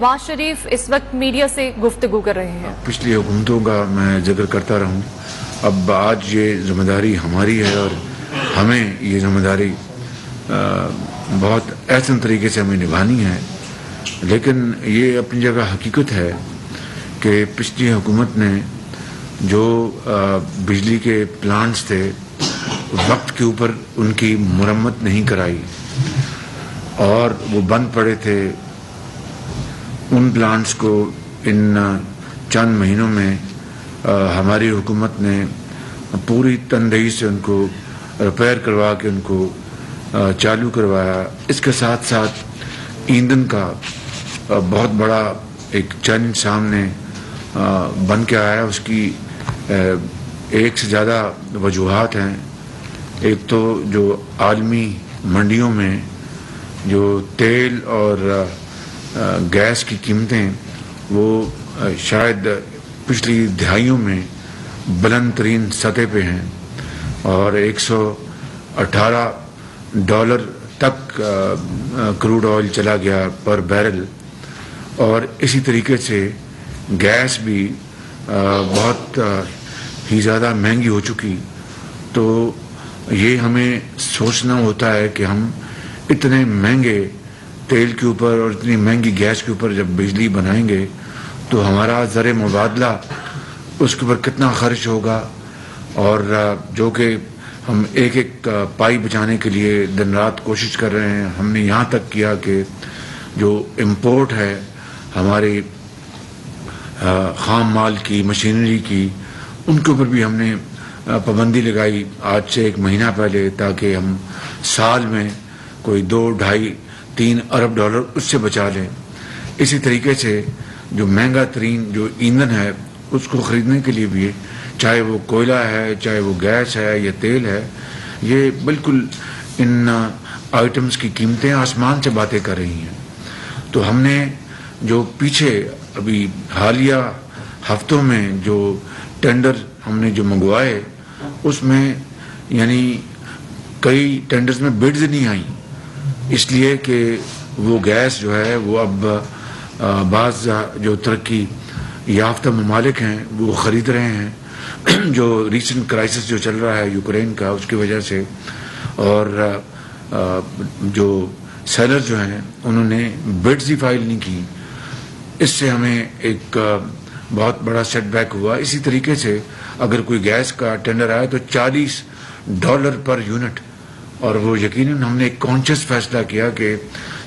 نواز شریف اس وقت میڈیا سے گفتگو کر رہے ہیں. پچھلی حکومتوں کا میں ذکر کرتا رہوں. اب آج یہ ذمہ داری ہماری ہے اور ہمیں یہ ذمہ داری بہت احسن طریقے سے ہمیں نبھانی ہے. لیکن یہ اپنی جگہ حقیقت ہے کہ پچھلی حکومت نے جو بجلی کے پلانٹس تھے وقت کے اوپر ان کی مرمت نہیں کرائی اور وہ بند پڑے تھے. ان پلانٹس کو ان چند مہینوں میں ہماری حکومت نے پوری تندہی سے ان کو ریپیئر کروا کے ان کو چالو کروایا. اس کے ساتھ ساتھ ایندھن کا بہت بڑا ایک چیلنج سامنے بن کے آیا. اس کی ایک سے زیادہ وجوہات ہیں. ایک تو جو عالمی منڈیوں میں جو تیل اور گیس کی قیمتیں وہ شاید پچھلی دہائیوں میں بلند ترین سطح پہ ہیں اور $118 تک کروڈ آئل چلا گیا پر بیرل. اور اسی طریقے سے گیس بھی بہت ہی زیادہ مہنگی ہو چکی. تو یہ ہمیں سوچنا ہوتا ہے کہ ہم اتنے مہنگے تیل کے اوپر اور اتنی مہنگی گیس کے اوپر جب بجلی بنائیں گے تو ہمارا زر مبادلہ اس کے اوپر کتنا خرچ ہوگا. اور جو کہ ہم ایک ایک پائی بچانے کے لیے دن رات کوشش کر رہے ہیں. ہم نے یہاں تک کیا کہ جو امپورٹ ہے ہماری خام مال کی مشینری کی ان کے اوپر بھی ہم نے پابندی لگائی آج سے 1 مہینہ پہلے, تاکہ ہم سال میں کوئی $2-2.5-3 ارب اس سے بچا لیں. اسی طریقے سے جو مہنگا ترین جو ایندھن ہے اس کو خریدنے کے لیے بھی, چاہے وہ کوئلہ ہے, چاہے وہ گیس ہے یا تیل ہے, یہ بالکل ان آئٹمس کی قیمتیں آسمان سے باتیں کر رہی ہیں. تو ہم نے جو پیچھے ابھی حالیہ ہفتوں میں جو ٹینڈر ہم نے جو منگوائے اس میں یعنی کئی ٹینڈرز میں بڈز نہیں آئیں, اس لیے کہ وہ گیس جو ہے وہ اب بعض جو ترقی یافتہ ممالک ہیں وہ خرید رہے ہیں. جو ریسنٹ کرائسس جو چل رہا ہے یوکرین کا, اس کی وجہ سے, اور جو سیلر جو ہیں انہوں نے بڈز ہی فائل نہیں کی. اس سے ہمیں ایک بہت بڑا سیٹ بیک ہوا. اسی طریقے سے اگر کوئی گیس کا ٹینڈر آئے تو $40 پر یونٹ, اور وہ یقیناً ہم نے ایک کانشیس فیصلہ کیا کہ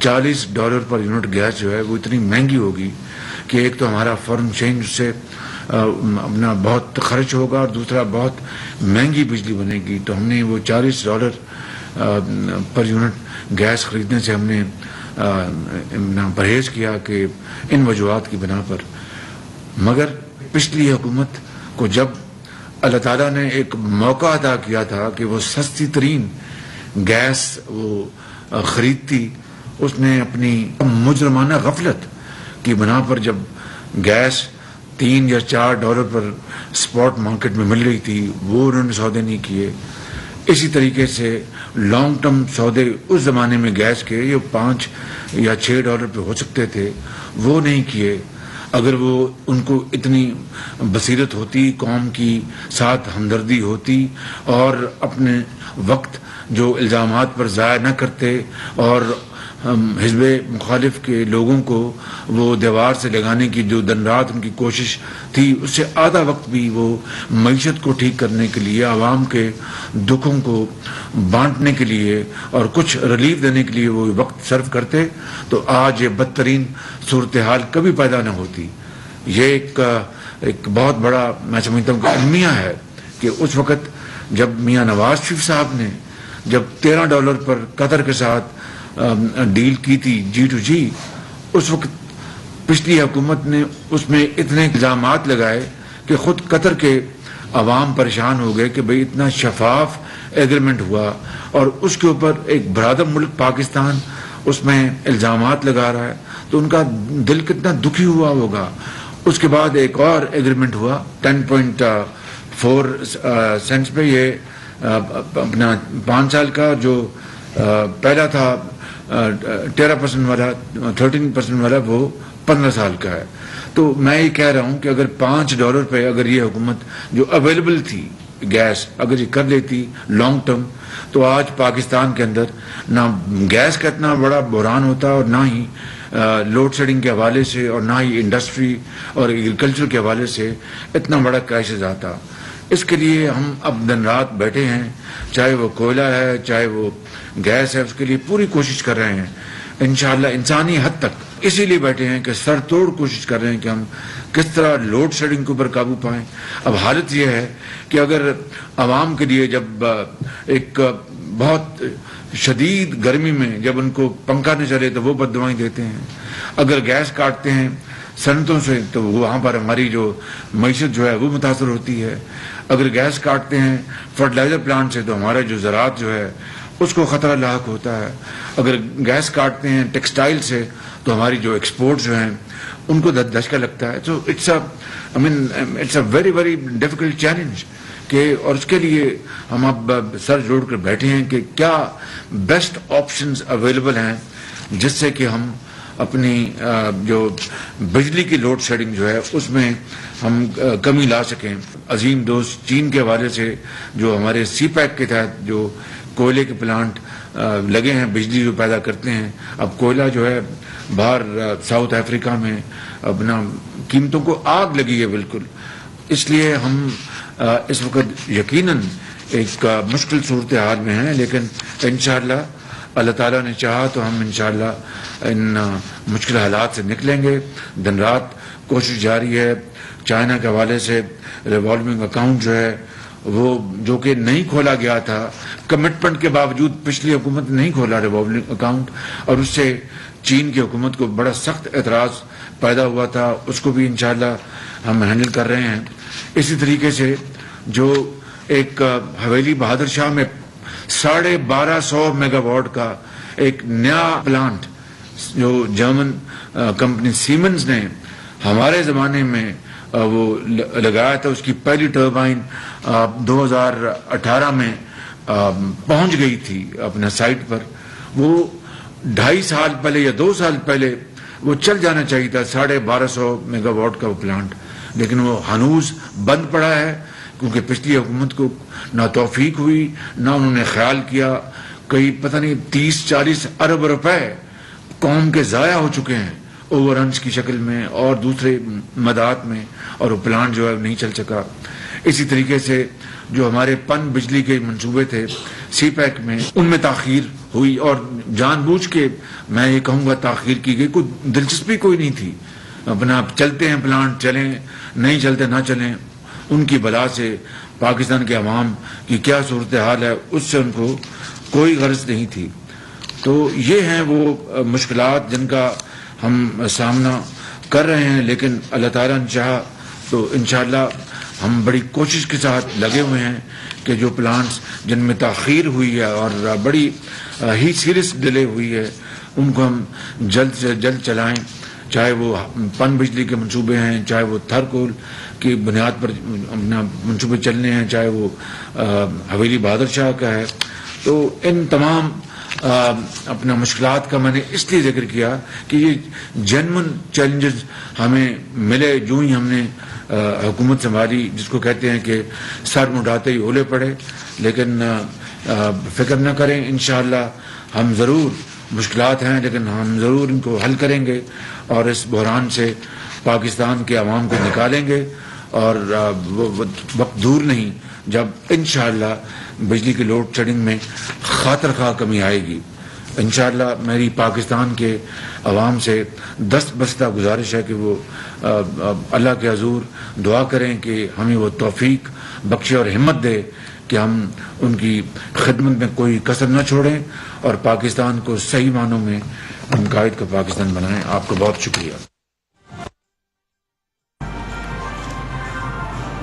$40 پر یونٹ گیس جو ہے وہ اتنی مہنگی ہوگی کہ ایک تو ہمارا فارن چینج سے اپنا بہت خرچ ہوگا اور دوسرا بہت مہنگی بجلی بنے گی. تو ہم نے وہ $40 پر یونٹ گیس خریدنے سے ہم نے پرہیز کیا کہ ان وجوہات کی بنا پر. مگر پچھلی حکومت کو جب اللہ تعالیٰ نے ایک موقع عطا کیا تھا کہ وہ سستی ترین گیس وہ خریدتی, اس نے اپنی مجرمانہ غفلت کی بنا پر جب گیس $3 یا $4 پر اسپاٹ مارکیٹ میں مل رہی تھی وہ انہوں نے سودے نہیں کیے. اسی طریقے سے لانگ ٹرم سودے اس زمانے میں گیس کے یہ $5 یا $6 پہ ہو سکتے تھے, وہ نہیں کیے. اگر وہ ان کو اتنی بصیرت ہوتی, قوم کی ساتھ ہمدردی ہوتی اور اپنے وقت جو الزامات پر ضائع نہ کرتے اور حزب مخالف کے لوگوں کو وہ دیوار سے لگانے کی جو دن رات ان کی کوشش تھی, اس سے آدھا وقت بھی وہ معیشت کو ٹھیک کرنے کے لیے, عوام کے دکھوں کو بانٹنے کے لیے اور کچھ ریلیف دینے کے لیے وہ وقت صرف کرتے, تو آج یہ بدترین صورتحال کبھی پیدا نہ ہوتی. یہ ایک بہت بڑا میں سمجھتا ہوں کہ المیہ ہے کہ اس وقت جب میاں نواز شریف صاحب نے جب $13 پر قطر کے ساتھ ڈیل کی تھی G2G, اس وقت پچھلی حکومت نے اس میں اتنے الزامات لگائے کہ خود قطر کے عوام پریشان ہو گئے کہ بھئی اتنا شفاف ایگریمنٹ ہوا اور اس کے اوپر ایک برادر ملک پاکستان اس میں الزامات لگا رہا ہے, تو ان کا دل کتنا دکھی ہوا ہوگا. اس کے بعد ایک اور ایگریمنٹ ہوا 10.4 سینٹس پہ, یہ اپنا 5 سال کا, جو پہلا تھا 13% والا 13% والا وہ 15 سال کا ہے. تو میں یہ کہہ رہا ہوں کہ اگر $5 پہ اگر یہ حکومت جو اویلیبل تھی گیس اگر یہ کر لیتی لانگ ٹرم تو آج پاکستان کے اندر نہ گیس کا اتنا بڑا بحران ہوتا اور نہ ہی لوڈ شیڈنگ کے حوالے سے اور نہ ہی انڈسٹری اور ایگریکلچر کے حوالے سے اتنا بڑا کرائسس آتا. اس کے لیے ہم اب دن رات بیٹھے ہیں, چاہے وہ کوئلہ ہے چاہے وہ گیس ہے, اس کے لیے پوری کوشش کر رہے ہیں انشاءاللہ انسانی حد تک. اسی لیے بیٹھے ہیں کہ سر توڑ کوشش کر رہے ہیں کہ ہم کس طرح لوڈ شیڈنگ کے اوپر قابو پائیں. اب حالت یہ ہے کہ اگر عوام کے لیے جب ایک بہت شدید گرمی میں جب ان کو پنکھا نہ چلے تو وہ بد دعائیں دیتے ہیں, اگر گیس کاٹتے ہیں صنعتوں سے تو وہاں پر ہماری جو معیشت جو ہے وہ متاثر ہوتی ہے, اگر گیس کاٹتے ہیں فرٹیلائزر پلانٹ سے تو ہمارا جو زراعت جو ہے اس کو خطرہ لاحق ہوتا ہے, اگر گیس کاٹتے ہیں ٹیکسٹائل سے تو ہماری جو ایکسپورٹ جو ہیں ان کو دھچکا لگتا ہے. تو it's a very very difficult challenge کہ اور اس کے لیے ہم اب سر جوڑ کر بیٹھے ہیں کہ کیا بیسٹ آپشنز اویلیبل ہیں جس سے کہ ہم اپنی جو بجلی کی لوڈ شیڈنگ جو ہے اس میں ہم کمی لا سکیں. عظیم دوست چین کے حوالے سے جو ہمارے سی پیک کے تحت جو کوئلے کے پلانٹ لگے ہیں بجلی جو پیدا کرتے ہیں, اب کوئلہ جو ہے باہر ساؤتھ افریقہ میں اپنا قیمتوں کو آگ لگی ہے بالکل. اس لیے ہم اس وقت یقیناً ایک مشکل صورتحال میں ہیں, لیکن انشاءاللہ اللہ تعالیٰ نے چاہا تو ہم انشاءاللہ ان مشکل حالات سے نکلیں گے. دن رات کوشش جاری ہے. چائنا کے حوالے سے ریوالونگ اکاؤنٹ جو ہے وہ جو کہ نہیں کھولا گیا تھا, کمٹمنٹ کے باوجود پچھلی حکومت نہیں کھولا ریوالونگ اکاؤنٹ, اور اس سے چین کی حکومت کو بڑا سخت اعتراض پیدا ہوا تھا, اس کو بھی انشاءاللہ ہم ہینڈل کر رہے ہیں. اسی طریقے سے جو ایک حویلی بہادر شاہ میں 1250 میگا واٹ کا ایک نیا پلانٹ جو جرمن کمپنی سیمنز نے ہمارے زمانے میں وہ لگایا تھا, اس کی پہلی ٹربائن 2018 میں پہنچ گئی تھی اپنا سائٹ پر. وہ 2.5 سال پہلے یا 2 سال پہلے وہ چل جانا چاہیے تھا 1250 میگا واٹ کا وہ پلانٹ, لیکن وہ ہنوز بند پڑا ہے کیونکہ پچھلی حکومت کو نہ توفیق ہوئی نہ انہوں نے خیال کیا. کئی پتہ نہیں 30-40 ارب روپے قوم کے ضائع ہو چکے ہیں اوور رنز کی شکل میں اور دوسرے مدات میں, اور وہ پلانٹ جو ہے نہیں چل سکا. اسی طریقے سے جو ہمارے پن بجلی کے منصوبے تھے سی پیک میں ان میں تاخیر ہوئی, اور جان بوجھ کے میں یہ کہوں گا تاخیر کی گئی. کوئی دلچسپی کوئی نہیں تھی, اپنا چلتے ہیں پلانٹ چلیں, نہیں چلتے نہ چلیں. ان کی بلا سے پاکستان کے عوام کی کیا صورتحال ہے اس سے ان کو کوئی غرض نہیں تھی. تو یہ ہیں وہ مشکلات جن کا ہم سامنا کر رہے ہیں, لیکن اللہ تعالیٰ نے چاہا تو انشاءاللہ ہم بڑی کوشش کے ساتھ لگے ہوئے ہیں کہ جو پلانٹس جن میں تاخیر ہوئی ہے اور بڑی ہی سیریس ڈیلے ہوئی ہے ان کو ہم جلد سے جلد چلائیں, چاہے وہ پن بجلی کے منصوبے ہیں, چاہے وہ تھرکول کی بنیاد پر اپنا منصوبے چلنے ہیں, چاہے وہ حویلی بہادر شاہ کا ہے. تو ان تمام اپنا مشکلات کا میں نے اس لیے ذکر کیا کہ یہ جینون چیلنجز ہمیں ملے جو ہی ہم نے حکومت سنبھالی, جس کو کہتے ہیں کہ سر مڈاتے ہی اولے پڑے. لیکن فکر نہ کریں, انشاءاللہ ہم ضرور مشکلات ہیں لیکن ہم ضرور ان کو حل کریں گے اور اس بحران سے پاکستان کے عوام کو نکالیں گے. اور وقت دور نہیں جب انشاءاللہ بجلی کی لوڈ شیڈنگ میں خاطر خواہ کمی آئے گی. انشاءاللہ میری پاکستان کے عوام سے دست بستہ گزارش ہے کہ وہ اللہ کے حضور دعا کریں کہ ہمیں وہ توفیق بخشے اور ہمت دے کہ ہم ان کی خدمت میں کوئی کسر نہ چھوڑیں اور پاکستان کو صحیح معنوں میں قائد کا پاکستان بنائیں. آپ کو بہت شکریہ.